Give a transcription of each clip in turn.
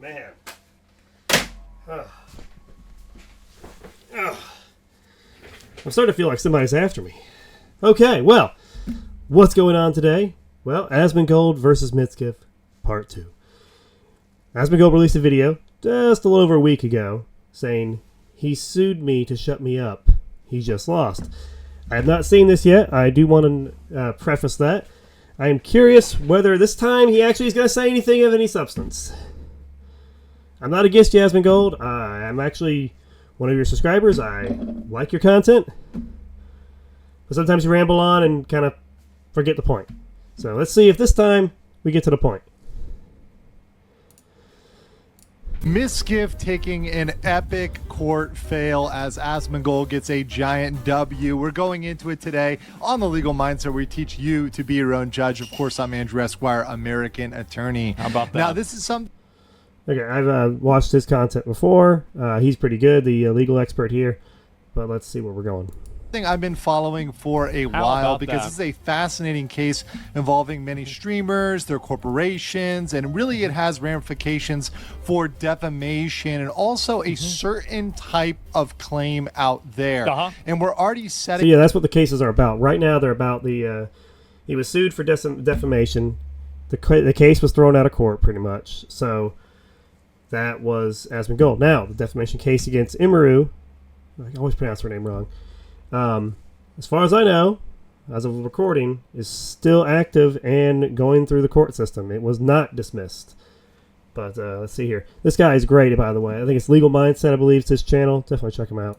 man. I'm starting to feel like somebody's after me. Okay, well, what's going on today? Well, Asmongold versus Mizkif, Part 2. Asmongold released a video just a little over a week ago saying he sued me to shut me up. He just lost. I have not seen this yet. I do want to preface that. I am curious whether this time he actually is going to say anything of any substance. I'm not against you, Asmongold. I'm actually one of your subscribers. I like your content. But sometimes you ramble on and kind of forget the point. So let's see if this time we get to the point. Mizkif taking an epic court fail as Asmongold gets a giant W. We're going into it today on The Legal Mindset, where we teach you to be your own judge. Of course, I'm Andrew Esquire, American attorney. How about that? Now, this is something... Okay, I've watched his content before. He's pretty good, the legal expert here. But let's see where we're going. I've been following for a while because this is a fascinating case involving many streamers, their corporations, and really it has ramifications for defamation and also a certain type of claim out there. And we're already setting... So yeah, that's what the cases are about. Right now they're about the... he was sued for defamation. The case was thrown out of court pretty much. So that was Asmongold. Now, the defamation case against Imaru, I always pronounce her name wrong, as far as I know, as of recording, is still active and going through the court system. It was not dismissed. But let's see here. This guy is great, by the way. I think it's Legal Mindset, I believe, it's his channel. Definitely check him out.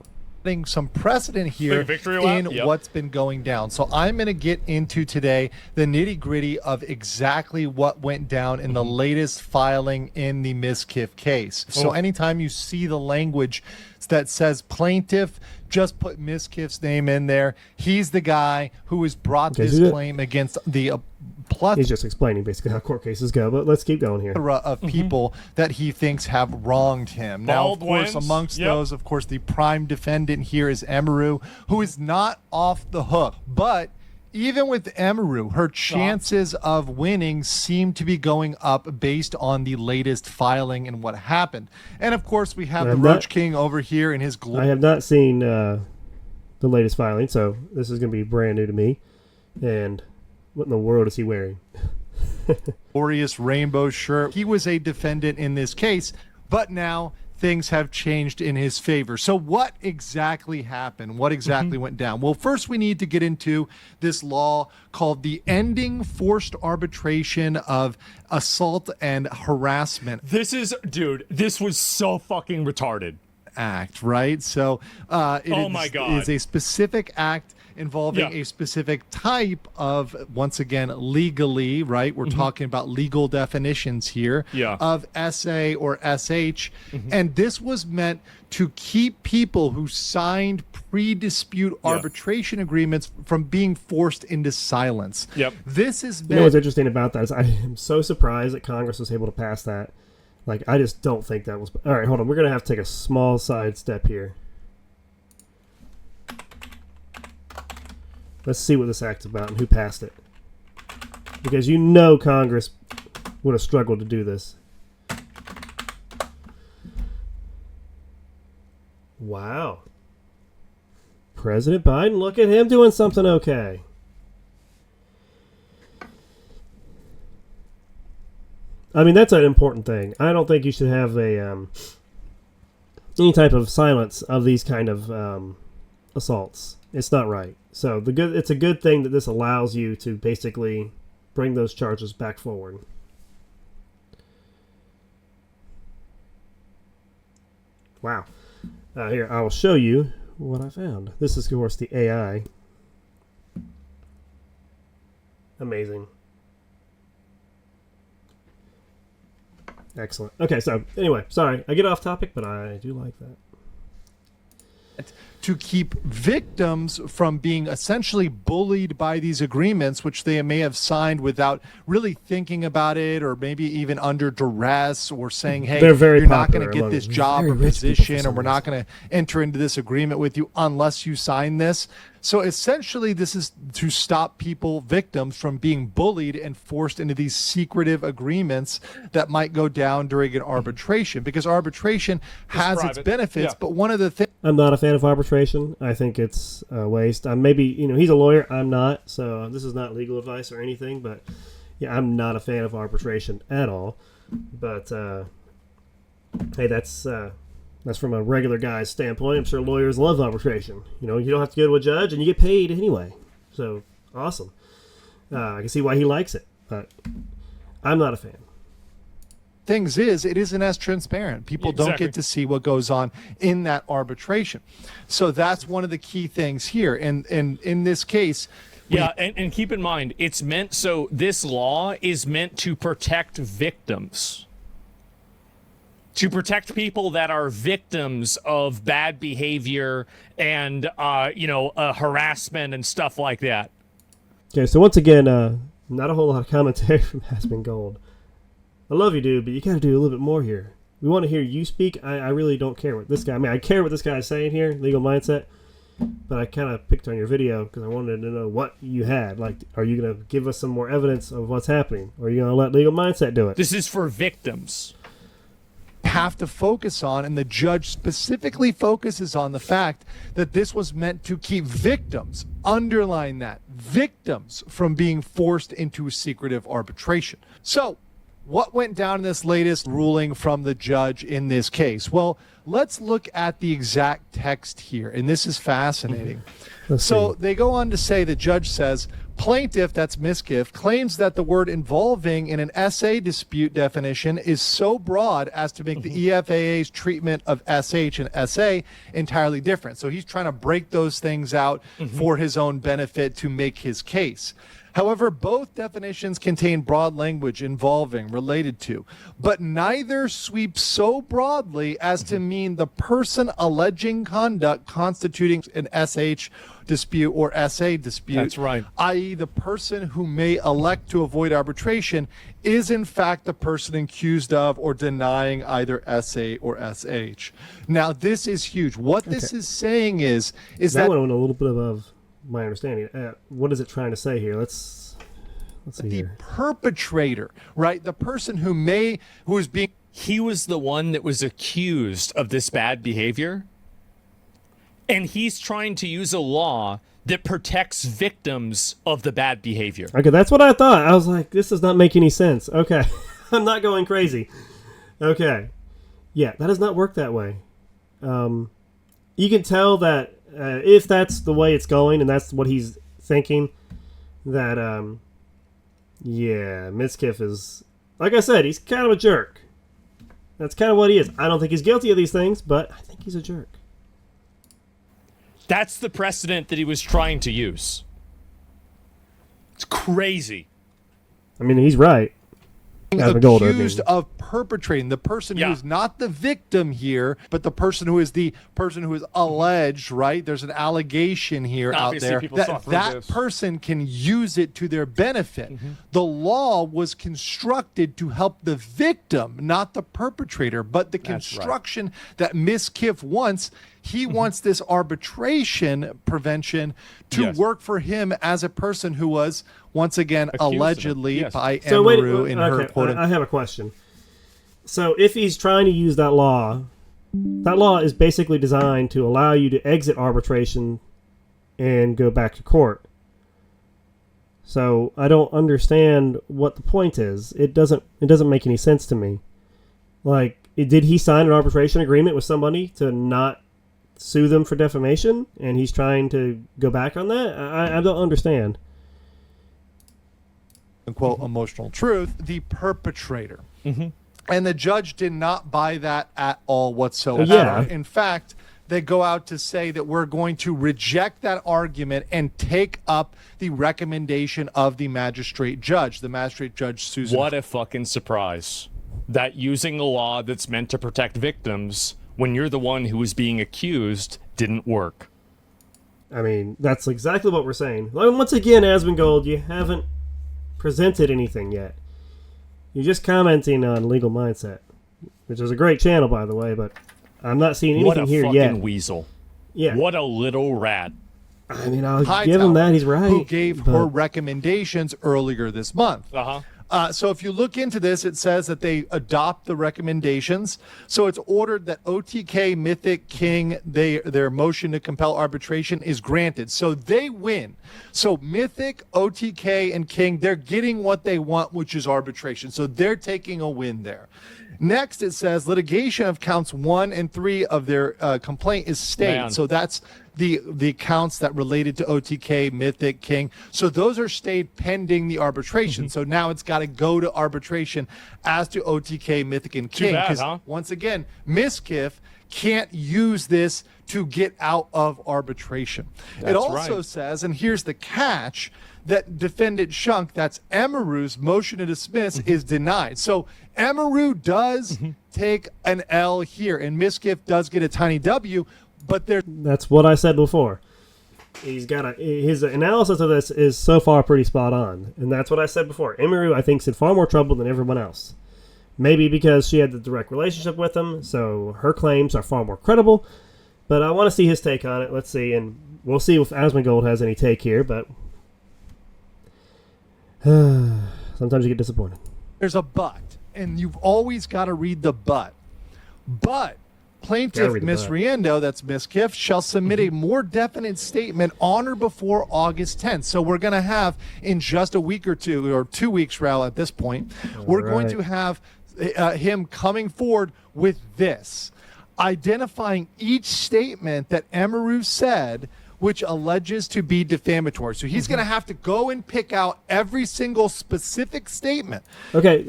Some precedent here in what's been going down. So I'm going to get into today the nitty-gritty of exactly what went down in the latest filing in the Mizkif case. So anytime you see the language that says plaintiff, just put Mizkif's name in there. He's the guy who has brought this claim against the He's just explaining basically how court cases go, but let's keep going here. Of people that he thinks have wronged him. Now, of course, amongst those, of course, the prime defendant here is Imaru, who is not off the hook. But even with Imaru, her chances of winning seem to be going up based on the latest filing and what happened. And, of course, we have the Roach King over here in his glory. I have not seen the latest filing, so this is going to be brand new to me. And... what in the world is he wearing? Glorious rainbow shirt. He was a defendant in this case, but now things have changed in his favor. So what exactly happened? What exactly went down? Well, first we need to get into this law called the Ending Forced Arbitration of Assault and Harassment. This was so fucking retarded. Act, right? So it is a specific act involving a specific type of, once again, legally, right? We're talking about legal definitions here of SA or SH. And this was meant to keep people who signed pre-dispute arbitration agreements from being forced into silence. This is... You know what's interesting about that is I am so surprised that Congress was able to pass that. Like, I just don't think that was... All right, hold on. We're going to have to take a small side step here. Let's see what this act's about and who passed it. Because you know Congress would have struggled to do this. Wow. President Biden, look at him doing something okay. I mean, that's an important thing. I don't think you should have a any type of silence of these kind of assaults. It's not right. So it's a good thing that this allows you to basically bring those charges back forward. Wow. Here, I will show you what I found. This is, of course, the AI. Amazing. Excellent. Okay, so anyway, sorry, I get off topic, but I do like that. to keep victims from being essentially bullied by these agreements, which they may have signed without really thinking about it, or maybe even under duress, or saying, hey, you're not going to get this job or position, or we're not going to enter into this agreement with you unless you sign this. So essentially, this is to stop people, victims, from being bullied and forced into these secretive agreements that might go down during an arbitration, because arbitration has its benefits. Yeah. But one of the things, I'm not a fan of arbitration. I think it's a waste. Maybe, he's a lawyer. I'm not. So this is not legal advice or anything. But yeah, I'm not a fan of arbitration at all. But hey, that's from a regular guy's standpoint. I'm sure lawyers love arbitration. You don't have to go to a judge, and you get paid anyway. So, awesome. I can see why he likes it, but I'm not a fan. Things is, it isn't as transparent. People don't get to see what goes on in that arbitration. So that's one of the key things here. And in this case... and keep in mind, this law is meant to protect victims. To protect people that are victims of bad behavior and, harassment and stuff like that. Okay, so once again, not a whole lot of commentary from Asmongold. I love you, dude, but you got to do a little bit more here. We want to hear you speak. I really don't care what this guy... I care what this guy is saying here, legal mindset, but I kind of picked on your video because I wanted to know what you had. Like, are you going to give us some more evidence of what's happening? Or are you going to let legal mindset do it? This is for victims. Have to focus on, and the judge specifically focuses on the fact that this was meant to keep victims, underline that, victims, from being forced into secretive arbitration. So what went down in this latest ruling from the judge in this case? Well, let's look at the exact text here, and this is fascinating. So they go on to say, the judge says, plaintiff, that's Mizkif, claims that the word involving in an SA dispute definition is so broad as to make the EFAA's treatment of SH and SA entirely different. So he's trying to break those things out for his own benefit to make his case. However, both definitions contain broad language involving, related to, but neither sweeps so broadly as to mean the person alleging conduct constituting an SH dispute or SA dispute. That's right. I.e., the person who may elect to avoid arbitration is in fact the person accused of or denying either SA or SH. Now, this is huge. What this is saying is that went a little bit above my understanding. What is it trying to say here? Let's see the here. Perpetrator, right? The person who is being... He was the one that was accused of this bad behavior. And he's trying to use a law that protects victims of the bad behavior. Okay, that's what I thought. I was like, this does not make any sense. Okay, I'm not going crazy. Okay. Yeah, that does not work that way. You can tell that if that's the way it's going and that's what he's thinking, that, Mizkif is, like I said, he's kind of a jerk. That's kind of what he is. I don't think he's guilty of these things, but I think he's a jerk. That's the precedent that he was trying to use. It's crazy. I mean, he's right. Accused of perpetrating, the person who is not the victim here, but the person who is alleged, right? There's an allegation here out there that person can use it to their benefit. The law was constructed to help the victim, not the perpetrator, but the construction that Mizkif wants. He wants this arbitration prevention to work for him as a person who was, once again, allegedly by Amaru in her quote. I have a question. So if he's trying to use that law is basically designed to allow you to exit arbitration and go back to court. So I don't understand what the point is. It doesn't make any sense to me. Like, did he sign an arbitration agreement with somebody to not sue them for defamation, and he's trying to go back on that? I don't understand. Quote, emotional truth, the perpetrator. And the judge did not buy that at all whatsoever. In fact, they go out to say that we're going to reject that argument and take up the recommendation of the magistrate judge, Susan. What a fucking surprise. That using a law that's meant to protect victims when you're the one who is being accused didn't work. I mean, that's exactly what we're saying. Once again, Asmongold, you haven't presented anything yet. You're just commenting on Legal Mindset, which is a great channel, by the way, but I'm not seeing anything here yet. What a fucking weasel. Yeah. What a little rat. I mean, I'll give him that. He's right. Who gave her recommendations earlier this month. So if you look into this, it says that they adopt the recommendations. So it's ordered that OTK, Mythic, King, their motion to compel arbitration is granted. So they win. So Mythic, OTK, and King, they're getting what they want, which is arbitration. So they're taking a win there. Next, it says litigation of counts 1 and 3 of their complaint is stayed. Man. So that's the counts that related to OTK, Mythic, King. So those are stayed pending the arbitration. So now it's got to go to arbitration as to OTK, Mythic, and King. Because once again, Mizkif can't use this to get out of arbitration. It also says, and here's the catch, that defendant Shunk, that's Emiru's motion to dismiss, is denied. So Emiru does take an L here, and Mizkif does get a tiny W, but that's what I said before. He's got his analysis of this is so far pretty spot on, and that's what I said before. Emiru, I think, is in far more trouble than everyone else. Maybe because she had the direct relationship with him, so her claims are far more credible. But I want to see his take on it. Let's see, and we'll see if Asmongold has any take here. But sometimes you get disappointed. There's a but, and you've always got to read the but. But plaintiff Miss Riendo, that's Mizkif, shall submit a more definite statement on or before August 10th. So we're going to have, in just a week or 2, or 2 weeks, Raul, at this point, we're going to have him coming forward with this, identifying each statement that Emiru said which alleges to be defamatory. So he's going to have to go and pick out every single specific statement. Okay,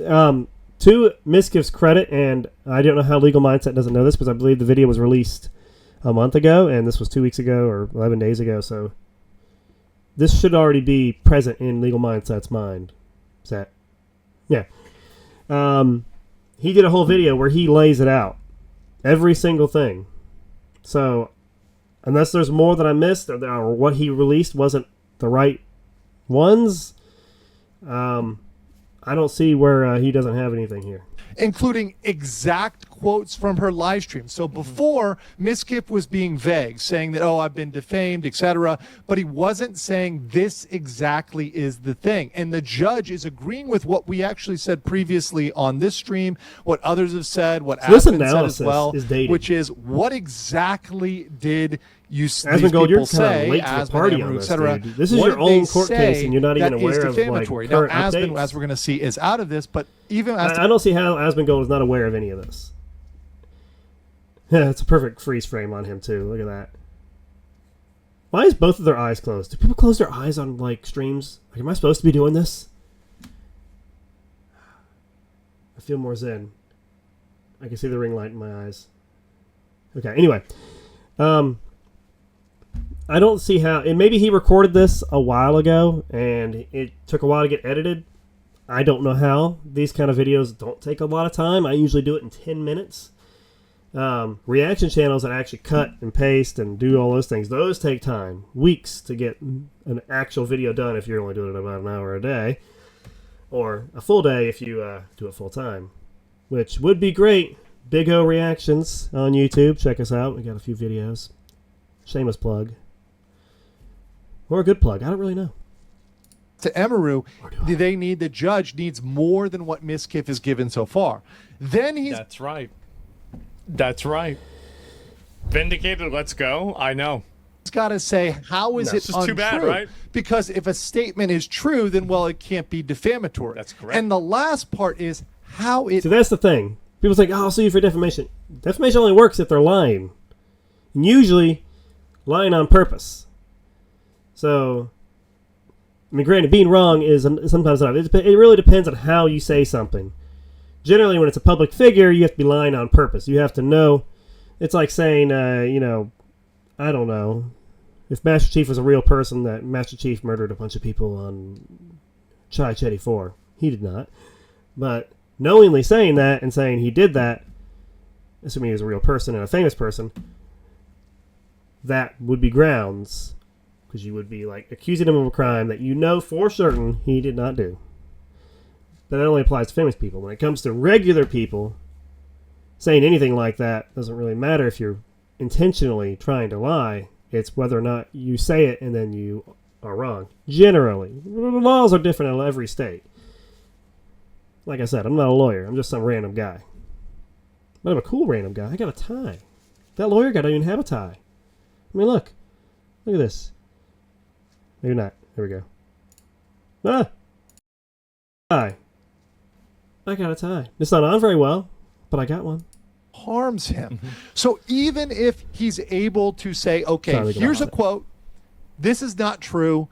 to Mizkif's credit, and I don't know how Legal Mindset doesn't know this, because I believe the video was released a month ago, and this was 2 weeks ago or 11 days ago, so this should already be present in Legal Mindset's mind. Set. Yeah. He did a whole video where he lays it out. Every single thing. So, unless there's more that I missed, or what he released wasn't the right ones, I don't see where he doesn't have anything here. Including exact quotes from her live stream. So before, Mizkif was being vague, saying that, oh, I've been defamed, etc. But he wasn't saying this exactly is the thing. And the judge is agreeing with what we actually said previously on this stream, what others have said, what Aspen said as well, which is what exactly did Asmongold, you're kind of late to the party on this, dude. This is your own court case, and you're not even aware of like current updates. As we're going to see, is out of this, but even I don't see how Asmongold is not aware of any of this. Yeah, it's a perfect freeze frame on him too. Look at that. Why is both of their eyes closed? Do people close their eyes on like streams? Like, am I supposed to be doing this? I feel more zen. I can see the ring light in my eyes. Okay. Anyway, I don't see how, and maybe he recorded this a while ago and it took a while to get edited. I don't know how. These kind of videos don't take a lot of time. I usually do it in 10 minutes. Reaction channels that actually cut and paste and do all those things, those take time. Weeks to get an actual video done if you're only doing it about an hour a day. Or a full day if you do it full time. Which would be great. Big O Reactions on YouTube. Check us out. We got a few videos. Shameless plug. Or a good plug. I don't really know. To Emiru, the judge needs more than what Mizkif has given so far. Then he's... That's right. That's right. Vindicated, let's go. I know. He's got to say, how is it untrue? Too bad, right? Because if a statement is true, then, well, it can't be defamatory. That's correct. And the last part is how it... So that's the thing. People say, oh, I'll sue you for defamation. Defamation only works if they're lying. And usually, lying on purpose. So, I mean, granted, being wrong is sometimes not. It really depends on how you say something. Generally, when it's a public figure, you have to be lying on purpose. You have to know. It's like saying, I don't know, if Master Chief was a real person, that Master Chief murdered a bunch of people on Chai Chetty 4. He did not. But knowingly saying that and saying he did that, assuming he was a real person and a famous person, that would be grounds because you would be like accusing him of a crime that you know for certain he did not do. But that only applies to famous people. When it comes to regular people, saying anything like that doesn't really matter if you're intentionally trying to lie. It's whether or not you say it and then you are wrong. Generally. The laws are different in every state. Like I said, I'm not a lawyer. I'm just some random guy. But I'm a cool random guy. I got a tie. That lawyer guy doesn't even have a tie. I mean, look. Look at this. Maybe not. There we go. Ah! Tie. I got a tie. It's not on very well, but I got one. Harms him. So even if he's able to say, okay, here's a quote, this is not true,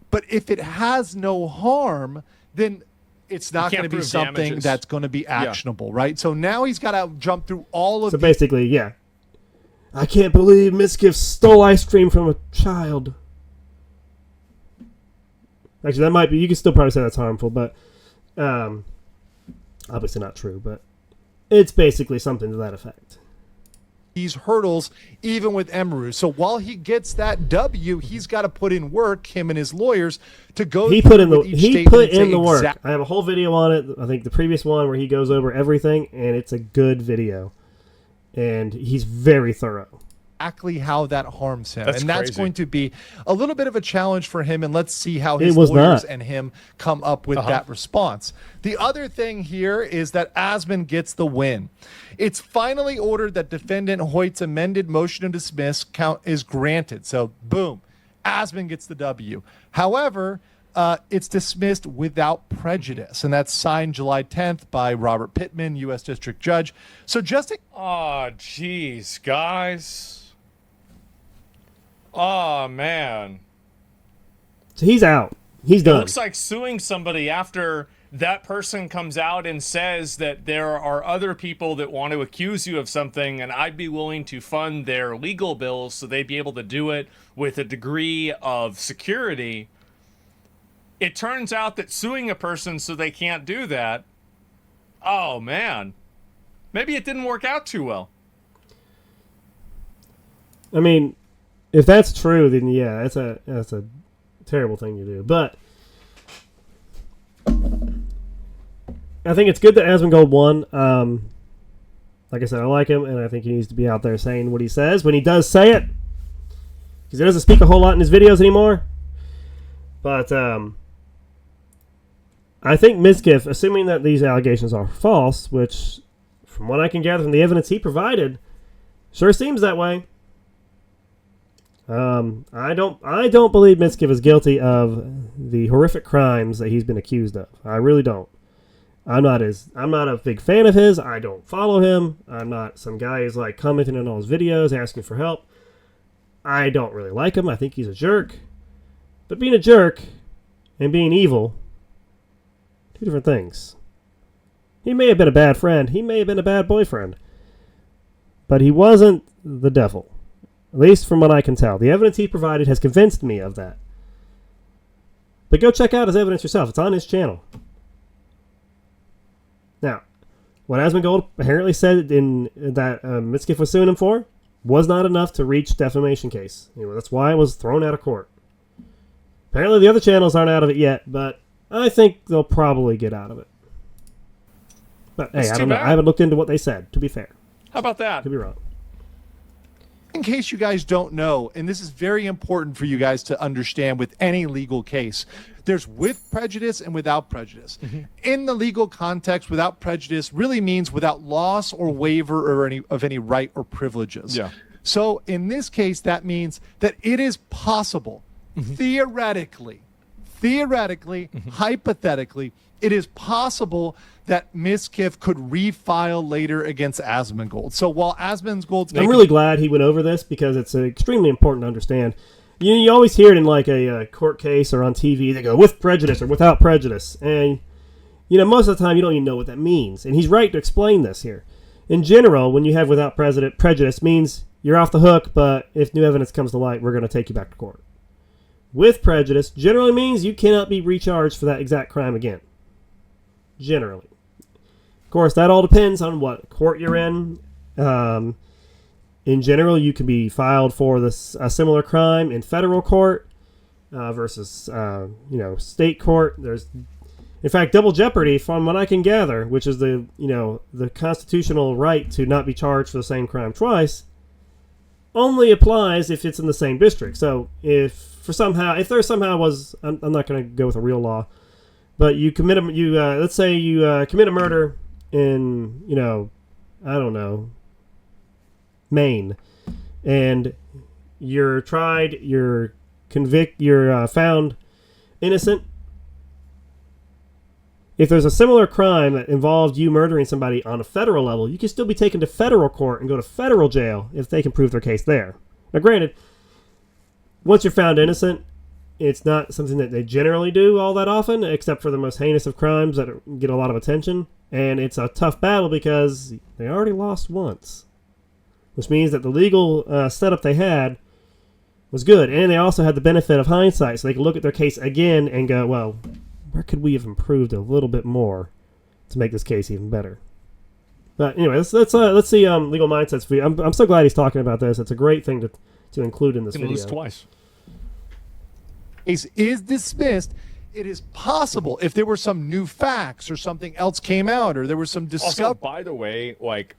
but if it has no harm, then it's not going to be something damages. That's going to be actionable, right? So now he's got to jump through all of So basically, yeah. I can't believe Mizkif stole ice cream from a child. Actually, that might be, you can still probably say that's harmful, but obviously not true, but it's basically something to that effect. These hurdles, even with Emeru. So while he gets that W, he's got to put in work, him and his lawyers, to go. He put in the work. I have a whole video on it. I think the previous one where he goes over everything, and it's a good video, and he's very thorough. Exactly how that harms him. That's that's crazy. going to be a little bit of a challenge for him, and let's see how his lawyers and him come up with that response. The other thing here is that Asmon gets the win. It's finally ordered that defendant Hoyt's amended motion to dismiss count is granted. So, boom, Asmon gets the W. However, it's dismissed without prejudice, and that's signed July 10th by Robert Pittman, U.S. District Judge. So just... Oh, jeez, guys. Oh, man. So he's out. He's done. It looks like suing somebody after that person comes out and says that there are other people that want to accuse you of something, and I'd be willing to fund their legal bills so they'd be able to do it with a degree of security. It turns out that suing a person so they can't do that, oh, man. Maybe it didn't work out too well. I mean, if that's true, then yeah, that's a terrible thing to do. But I think it's good that Asmongold won. Like I said, I like him, and I think he needs to be out there saying what he says when he does say it, because he doesn't speak a whole lot in his videos anymore. But I think Mizkif, assuming that these allegations are false, which from what I can gather from the evidence he provided, sure seems that way. I don't believe Mizkif is guilty of the horrific crimes that he's been accused of. I really don't. I'm not a big fan of his. I don't follow him. I'm not some guy who's like commenting on all his videos, asking for help. I don't really like him. I think he's a jerk. But being a jerk and being evil, two different things. He may have been a bad friend. He may have been a bad boyfriend. But he wasn't the devil. At least from what I can tell. The evidence he provided has convinced me of that. But go check out his evidence yourself. It's on his channel. Now, what Asmongold apparently said in that Mizkif was suing him for was not enough to reach defamation case. That's why it was thrown out of court. Apparently the other channels aren't out of it yet, but I think they'll probably get out of it. But hey, I don't know. I haven't looked into what they said, to be fair. How about that? Could be wrong. In case you guys don't know, and this is very important for you guys to understand with any legal case, there's with prejudice and without prejudice. In the legal context, without prejudice really means without loss or waiver or any right or privileges. Yeah. So in this case, that means that it is possible, theoretically, hypothetically, it is possible that Mizkif could refile later against Asmongold. So while Asmongold's... I'm really glad he went over this because it's extremely important to understand. You always hear it in like a court case or on TV. They go with prejudice or without prejudice. And, most of the time you don't even know what that means. And he's right to explain this here. In general, when you have without prejudice means you're off the hook, but if new evidence comes to light, we're going to take you back to court. With prejudice generally means you cannot be recharged for that exact crime again. Generally. Of course, that all depends on what court you're in. In general, you can be filed for a similar crime in federal court, versus state court. There's, in fact, double jeopardy, from what I can gather, which is the constitutional right to not be charged for the same crime twice, only applies if it's in the same district. So if there somehow was, I'm not going to go with a real law, but you commit let's say you commit a murder in I don't know, Maine, and you're tried, you're found innocent. If there's a similar crime that involved you murdering somebody on a federal level, you can still be taken to federal court and go to federal jail if they can prove their case there. Now, granted, once you're found innocent, it's not something that they generally do all that often, except for the most heinous of crimes that get a lot of attention. And it's a tough battle because they already lost once, which means that the legal setup they had was good. And they also had the benefit of hindsight, so they could look at their case again and go, well, where could we have improved a little bit more to make this case even better? But anyway, let's see legal mindsets for you. I'm so glad he's talking about this. It's a great thing to include in this video. Lose twice. Case is dismissed. It is possible if there were some new facts or something else came out or there was some discovery. Also, by the way, like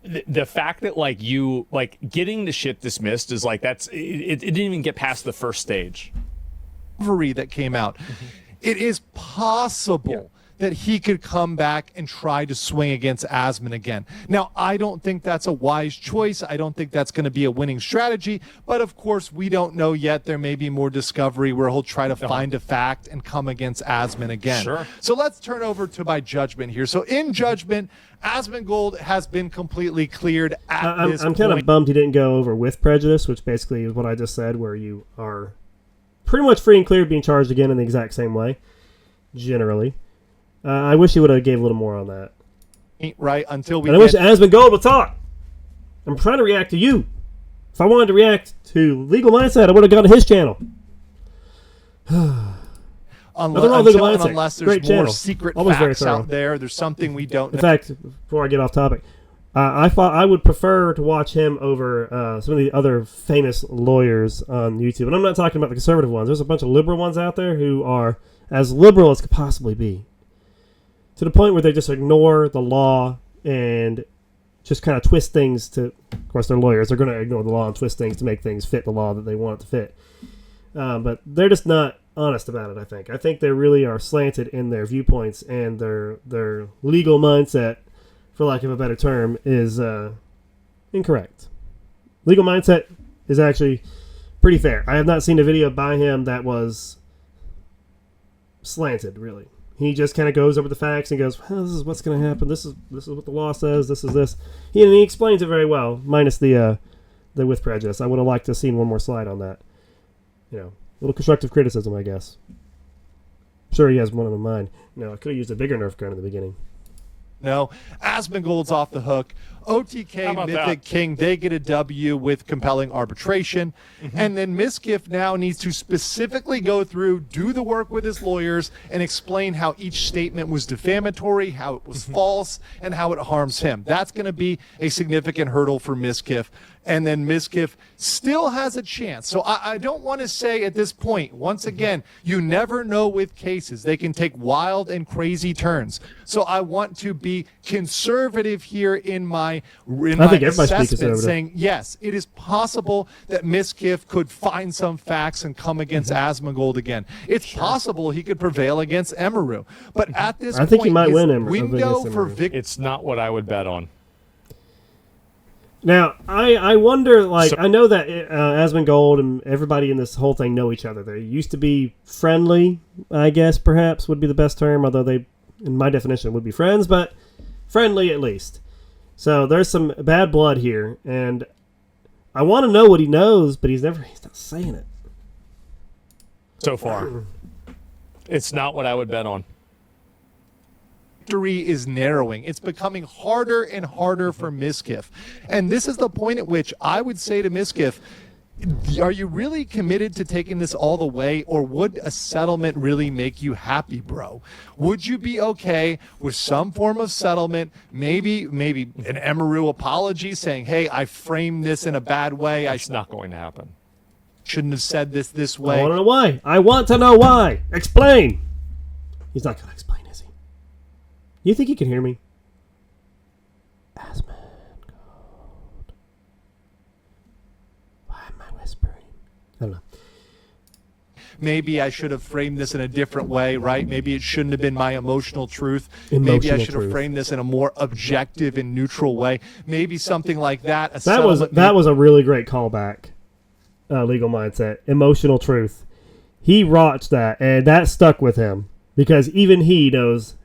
the fact that you getting the shit dismissed is it didn't even get past the first stage. That came out. It is possible that he could come back and try to swing against Asmon again. Now, I don't think that's a wise choice. I don't think that's going to be a winning strategy. But, of course, we don't know yet. There may be more discovery where he'll try to find a fact and come against Asmon again. Sure. So let's turn over to my judgment here. So in judgment, Asmongold has been completely cleared at this point. I'm kind of bummed he didn't go over with prejudice, which basically is what I just said, where you are pretty much free and clear of being charged again in the exact same way, generally. I wish he would have gave a little more on that. Right, until we. And I wish Asmongold would talk. I'm trying to react to you. If I wanted to react to Legal Mindset, I would have gone to his channel. Unless there's Great more channel. secret Always facts out there's something we don't know. In fact, before I get off topic, I thought I would prefer to watch him over some of the other famous lawyers on YouTube. And I'm not talking about the conservative ones. There's a bunch of liberal ones out there who are as liberal as could possibly be, to the point where they just ignore the law and just kind of twist things to, of course, they're lawyers. They're going to ignore the law and twist things to make things fit the law that they want it to fit. But they're just not honest about it, I think. I think they really are slanted in their viewpoints, and their legal mindset, for lack of a better term, is incorrect. Legal mindset is actually pretty fair. I have not seen a video by him that was slanted, really. He just kind of goes over the facts and goes, well, this is what's going to happen. This is what the law says. This is this. He explains it very well, minus the with prejudice. I would have liked to have seen one more slide on that. A little constructive criticism, I guess. I'm sure he has one in mind. I could have used a bigger Nerf gun in the beginning. No, Asmongold's off the hook. OTK, Mythic that? King, they get a W with compelling arbitration. And then Mizkif now needs to specifically go through, do the work with his lawyers, and explain how each statement was defamatory, how it was false, and how it harms him. That's going to be a significant hurdle for Mizkif. And then Mizkif still has a chance. So I don't want to say at this point, once again, you never know with cases. They can take wild and crazy turns. So I want to be conservative here in my assessment, saying, yes, it is possible that Mizkif could find some facts and come against Asmongold again. It's possible he could prevail against Emaru. But at this point, I think he might win window for victory. It's not what I would bet on. Now, I wonder, I know that Asmongold and everybody in this whole thing know each other. They used to be friendly, I guess, perhaps, would be the best term, although they, in my definition, would be friends, but friendly at least. So there's some bad blood here, and I want to know what he knows, but he's not saying it. So far. It's not what I would bet on. Victory is narrowing. It's becoming harder and harder for Mizkif. And this is the point at which I would say to Mizkif, are you really committed to taking this all the way, or would a settlement really make you happy, bro? Would you be okay with some form of settlement, maybe an Emaru apology saying, hey, I framed this in a bad way. It's not going to happen. shouldn't have said this way. I want to know why. I want to know why. Explain. He's not going to explain, is he? You think he can hear me? Asmongold. Why am I whispering? I don't know. Maybe I should have framed this in a different way, right? Maybe it shouldn't have been my emotional truth. Maybe I should have framed this in a more objective and neutral way. Maybe something like that. That was a really great callback. Legal Mindset. Emotional truth. He watched that, and that stuck with him because even he knows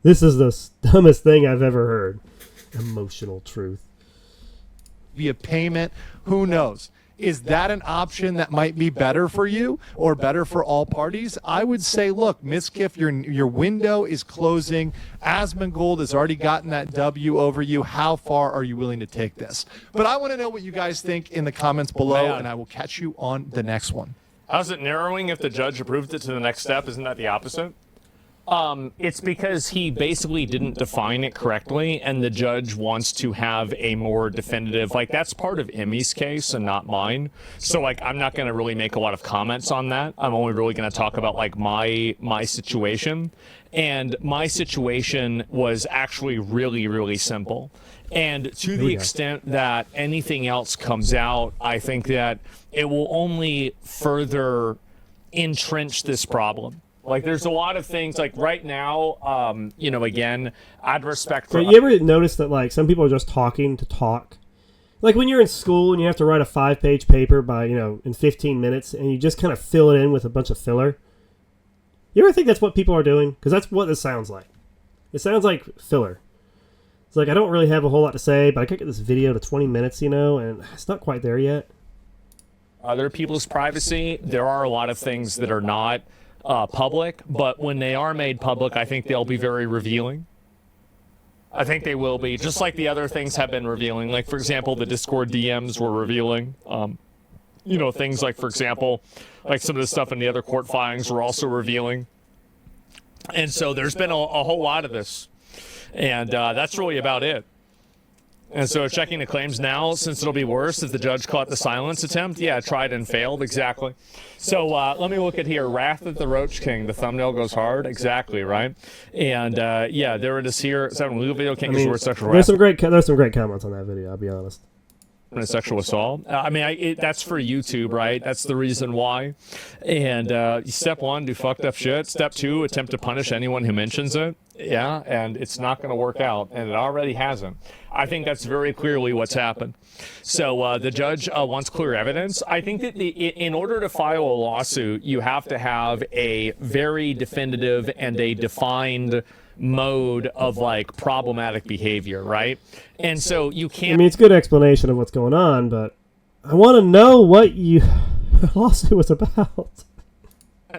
this is the dumbest thing I've ever heard. Emotional truth. Via payment, who knows? Is that an option that might be better for you or better for all parties? I would say, look, Mizkif, your window is closing. Asmongold has already gotten that W over you. How far are you willing to take this? But I want to know what you guys think in the comments below, and I will catch you on the next one. How's it narrowing if the judge approved it to the next step? Isn't that the opposite? It's because he basically didn't define it correctly, and the judge wants to have a more definitive, like, that's part of Emmy's case and not mine. So, like, I'm not going to really make a lot of comments on that. I'm only really going to talk about, like, my situation. And my situation was actually really, really simple. And to the extent that anything else comes out, I think that it will only further entrench this problem. Like, there's a lot of things, like, right now, again, I'd respect for... So you ever notice that, like, some people are just talking to talk? Like, when you're in school and you have to write a 5-page paper by, in 15 minutes, and you just kind of fill it in with a bunch of filler? You ever think that's what people are doing? Because that's what this sounds like. It sounds like filler. It's like, I don't really have a whole lot to say, but I could get this video to 20 minutes, and it's not quite there yet. Other people's privacy, there are a lot of things that are not... public, but when they are made public, I think they'll be very revealing. I think they will be, just like the other things have been revealing. Like, for example, the Discord DMs were revealing. Things like, for example, like some of the stuff in the other court filings were also revealing. And so there's been a whole lot of this. And that's really about it. And so checking the claims now, since it'll be worse if the judge caught the silence attempt. Yeah, tried and failed. Exactly. So let me look at here. Wrath of the Roach King. The thumbnail goes hard. Exactly, right? And there it is here. 7 legal video can't use the word sexual harassment. There's some great comments on that video, I'll be honest. Sexual assault. That's for YouTube, right? That's the reason why. And step 1, do fucked up shit. Step 2, attempt to punish anyone who mentions it. Yeah, and it's not going to work out, and it already hasn't. I think that's very clearly what's happened. So the judge wants clear evidence. I think that in order to file a lawsuit, you have to have a very definitive and a defined mode of, like, problematic behavior, right? And so you can't... I mean, it's a good explanation of what's going on, but I want to know what the lawsuit was about.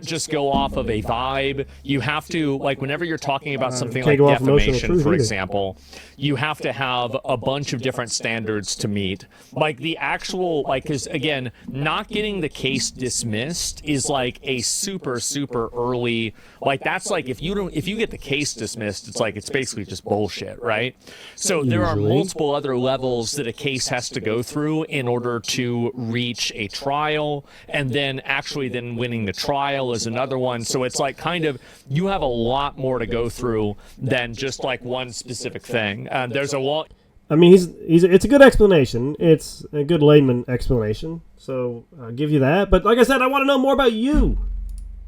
Just go off of a vibe. You have to, like, whenever you're talking about something like defamation, for example, you have to have a bunch of different standards to meet. Like, the actual, like, because, again, not getting the case dismissed is, like, a super, super early, like, that's like, if you get the case dismissed, it's like, it's basically just bullshit, right? So there are multiple other levels that a case has to go through in order to reach a trial, and then actually then winning the trial is another one. So it's like, kind of, you have a lot more to go through than just, like, one specific thing. There's a lot. I mean, it's a good explanation. It's a good layman explanation. So I'll give you that. But like I said, I want to know more about you.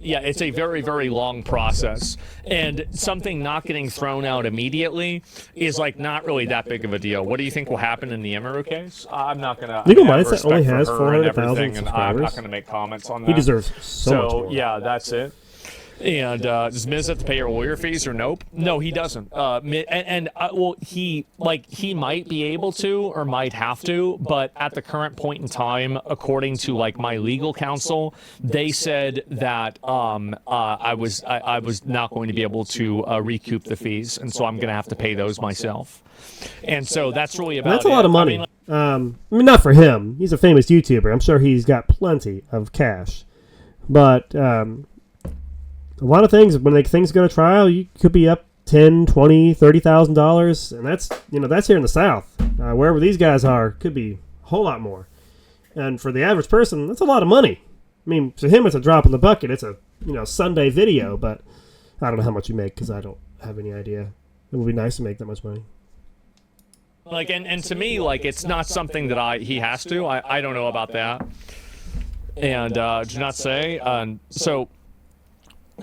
Yeah, it's a very, very long process. And something not getting thrown out immediately is, like, not really that big of a deal. What do you think will happen in the Emeru case? I'm not going to... Legal Mindset only has 400,000 subscribers. I'm not going to make comments on that. He deserves so much more. Yeah, that's it. And does Miz have to pay her lawyer fees or nope? No, he doesn't. He might be able to or might have to, but at the current point in time, according to, like, my legal counsel, they said that I was not going to be able to recoup the fees, and so I'm going to have to pay those myself. And so that's really about it. That's a lot of money. I mean, not for him. He's a famous YouTuber. I'm sure he's got plenty of cash, but. A lot of things, when things go to trial, you could be up $10,000, $20,000, $30,000, and that's here in the South. Wherever these guys are, could be a whole lot more. And for the average person, that's a lot of money. I mean, to him, it's a drop in the bucket. It's a Sunday video, but I don't know how much you make because I don't have any idea. It would be nice to make that much money. Like, and to me, like, it's not something that he has to. I don't know about that. And do not say.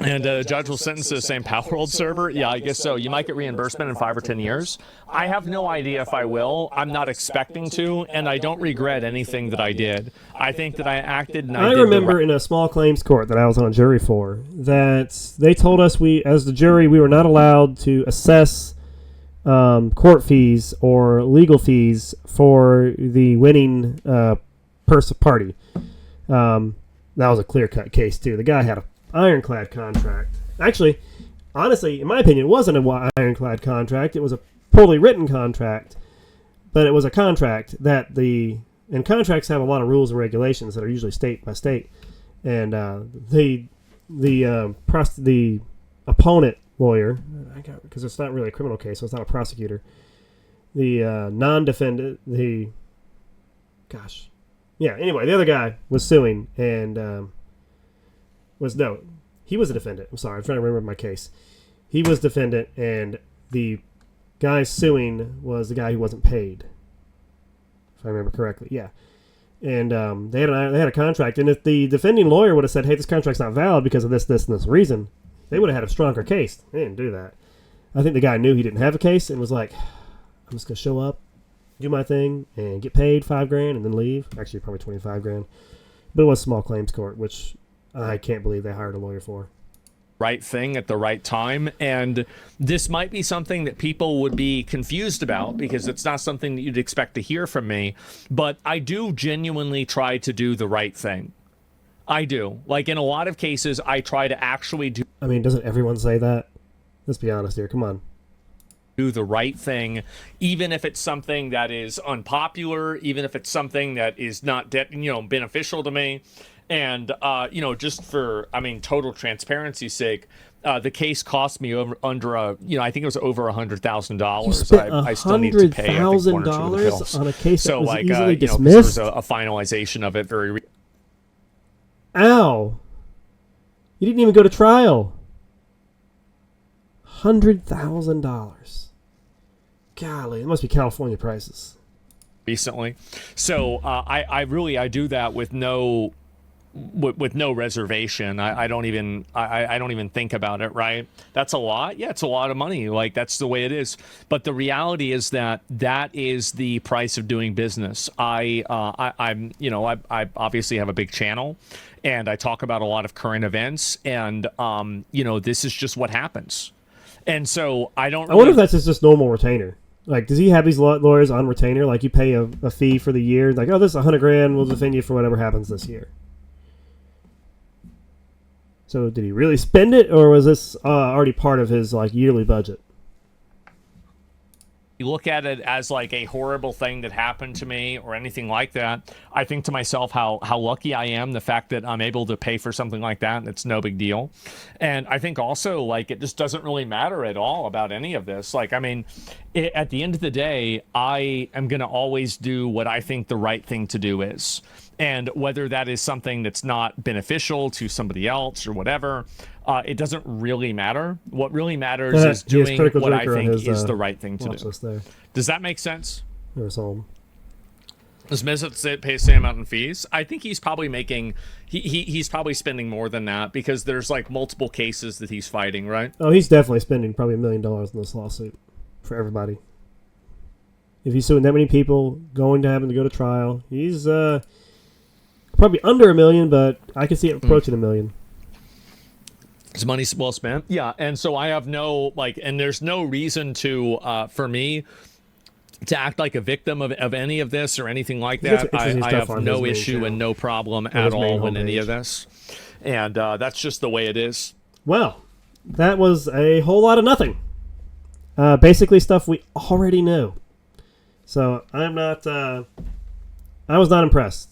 And a judge will sentence to the same Palworld server? Yeah, I guess so. You might get reimbursement in 5 or 10 years. I have no idea if I will. I'm not expecting to, and I don't regret anything that I did. I think that I acted and I did remember in a small claims court that I was on a jury for, that they told us as the jury, we were not allowed to assess court fees or legal fees for the winning party. That was a clear-cut case, too. The guy had a ironclad contract. Actually, honestly, in my opinion, it wasn't an ironclad contract. It was a poorly written contract, but it was a contract that and contracts have a lot of rules and regulations that are usually state by state. And the opponent lawyer, because it's not really a criminal case, so it's not a prosecutor. The non-defendant, anyway, the other guy was suing and. He was a defendant. I'm sorry, I'm trying to remember my case. He was defendant, and the guy suing was the guy who wasn't paid, if I remember correctly. Yeah, and they had a contract, and if the defending lawyer would have said, "Hey, this contract's not valid because of this, and this reason," they would have had a stronger case. They didn't do that. I think the guy knew he didn't have a case and was like, "I'm just gonna show up, do my thing, and get paid $5,000 and then leave." Actually, probably $25,000, but it was small claims court, which I can't believe they hired a lawyer for. Right thing at the right time, and this might be something that people would be confused about because it's not something that you'd expect to hear from me, but I do genuinely try to do the right thing. I do. Like, in a lot of cases, I try to actually do... I mean, doesn't everyone say that? Let's be honest here. Come on. Do the right thing, even if it's something that is unpopular, even if it's something that is not beneficial to me. And, just for, total transparency's sake, the case cost me I think it was over $100,000. I still need to pay $100,000 on a case that was easily dismissed? There was a finalization of it very... Ow! You didn't even go to trial. $100,000. Golly, it must be California prices. Recently. So, I do that with no reservation. I don't even think about it, right? That's a lot. Yeah, it's a lot of money. Like, that's the way it is. But the reality is that is the price of doing business. I obviously have a big channel and I talk about a lot of current events, and this is just what happens. And so I wonder if that's just normal retainer. Like, does he have these lawyers on retainer? Like, you pay a fee for the year, like, oh, this is $100,000, we'll defend you for whatever happens this year. So did he really spend it, or was this already part of his yearly budget? You look at it as like a horrible thing that happened to me or anything like that. I think to myself how lucky I am, the fact that I'm able to pay for something like that, and it's no big deal. And I think also, it just doesn't really matter at all about any of this. At the end of the day, I am going to always do what I think the right thing to do is. And whether that is something that's not beneficial to somebody else or whatever, it doesn't really matter. What really matters is doing what I think is the right thing to do. Does that make sense? Does Mizkif pay the same amount in fees? I think he's probably making... He's probably spending more than that because there's multiple cases that he's fighting, right? Oh, he's definitely spending probably $1 million in this lawsuit for everybody. If he's suing that many people, going to having to go to trial, he's... probably under $1 million, but I can see it approaching $1 million. His money's well spent. Yeah, and so I have no, and there's no reason to, for me, to act like a victim of any of this or anything like that. I have no issue and no problem at all with any of this. And that's just the way it is. Well, that was a whole lot of nothing. Basically stuff we already knew. So I was not impressed.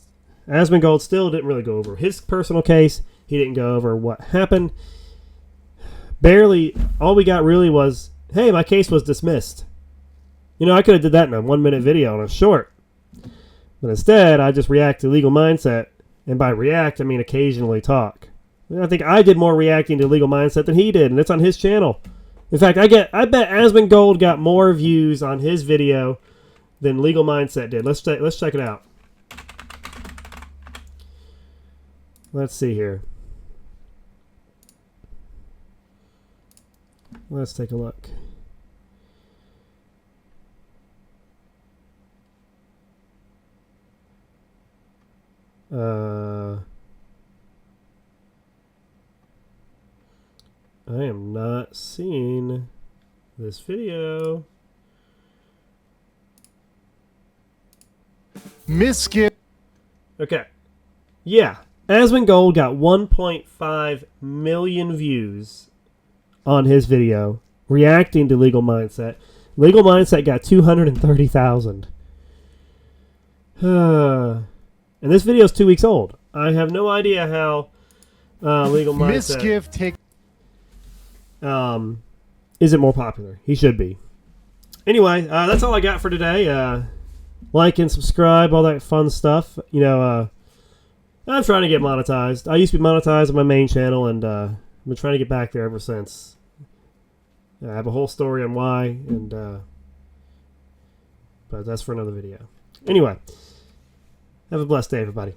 Asmongold still didn't really go over his personal case. He didn't go over what happened. Barely, all we got really was, hey, my case was dismissed. I could have did that in a 1-minute video on a short. But But instead, I just react to Legal Mindset. And by react, I mean occasionally talk. I think I did more reacting to Legal Mindset than he did, and it's on his channel. In fact, I bet Asmongold got more views on his video than Legal Mindset did. Let's check it out. Let's see here. Let's take a look. I am not seeing this video. Mizkif. Okay. Yeah. Asmongold got 1.5 million views on his video reacting to Legal Mindset. Legal Mindset got 230,000. And this video is 2 weeks old. I have no idea how Legal Mindset Mizkif isn't more popular. He should be. Anyway, that's all I got for today. Like and subscribe, all that fun stuff. You know, I'm trying to get monetized. I used to be monetized on my main channel, and I've been trying to get back there ever since. I have a whole story on why, and but that's for another video. Anyway, have a blessed day, everybody.